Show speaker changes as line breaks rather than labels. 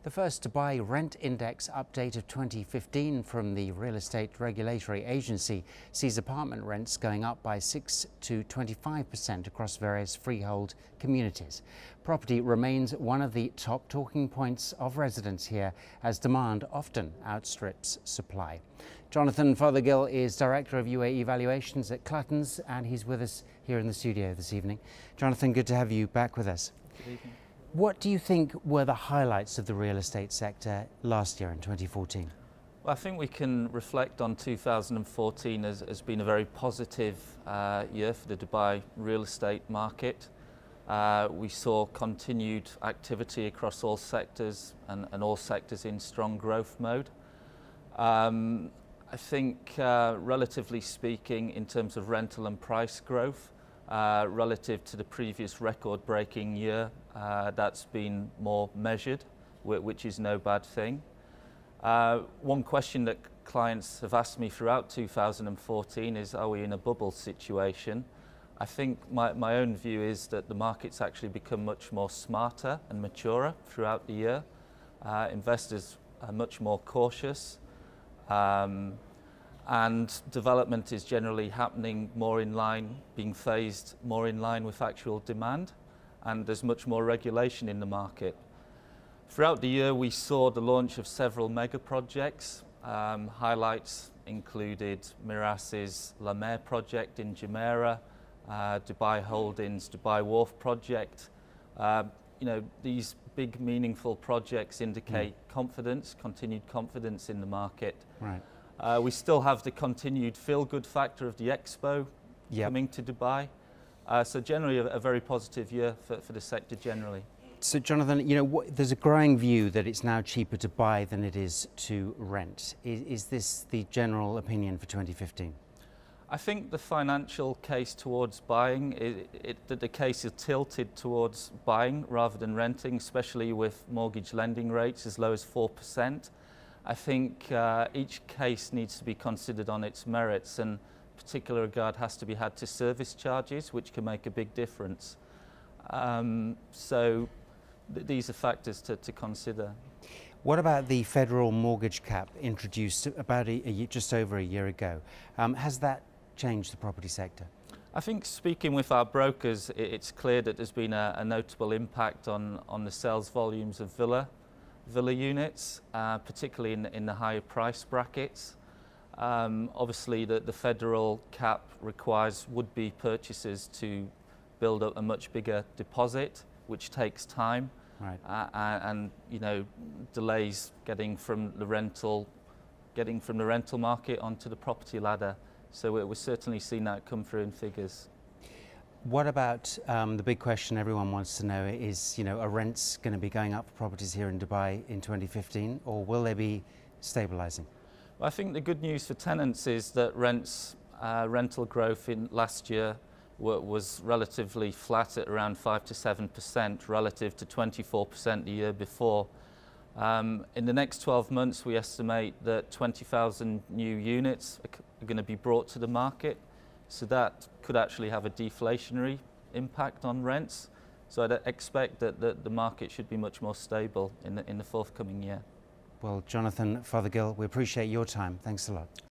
The first Dubai Rent Index update of 2015 from the Real Estate Regulatory Agency sees apartment rents going up by 6 to 25% across various freehold communities. Property remains one of the top talking points of residents here, as demand often outstrips supply. Jonathan Fothergill is Director of UAE Valuations at Clutton's, and he's with us here in the studio this evening. Jonathan, good to have you back with us.
Good evening.
What do you think were the highlights of the real estate sector last year in 2014?
Well, I think we can reflect on 2014 as being a very positive year for the Dubai real estate market. We saw continued activity across all sectors and all sectors in strong growth mode. I think, relatively speaking, in terms of rental and price growth, relative to the previous record-breaking year, that's been more measured, which is no bad thing. One question that clients have asked me throughout 2014 is, are we in a bubble situation? I think my own view is that the market's actually become much more smarter and maturer throughout the year. Investors are much more cautious. And development is generally happening more in line, being phased more in line with actual demand, and there's much more regulation in the market. Throughout the year we saw the launch of several mega projects. Highlights included Miras's La Mer project in Jumeirah, Dubai Holdings' Dubai Wharf project. These big meaningful projects indicate confidence, continued confidence in the market.
Right.
We still have the continued feel-good factor of the Expo coming to Dubai. So generally a very positive year for the sector generally.
So Jonathan, there's a growing view that it's now cheaper to buy than it is to rent. Is this the general opinion for 2015?
I think the financial case towards buying, that the case is tilted towards buying rather than renting, especially with mortgage lending rates as low as 4%. I think each case needs to be considered on its merits, and particular regard has to be had to service charges, which can make a big difference. These are factors to consider.
What about the federal mortgage cap introduced about just over a year ago? Has that changed the property sector?
I think, speaking with our brokers, it's clear that there's been a notable impact on the sales volumes of villa units, particularly in the higher price brackets. Obviously the federal cap requires would-be purchasers to build up a much bigger deposit, which takes time.
Right.
And delays getting from the rental market onto the property ladder. So we're certainly seeing that come through in figures.
What about the big question everyone wants to know is, are rents going to be going up for properties here in Dubai in 2015, or will they be stabilising?
Well, I think the good news for tenants is that rental growth in last year was relatively flat at around 5 to 7% relative to 24% the year before. In the next 12 months we estimate that 20,000 new units are going to be brought to the market. So that could actually have a deflationary impact on rents. So I'd expect that the market should be much more stable in the forthcoming year.
Well, Jonathan Fothergill, we appreciate your time. Thanks a lot.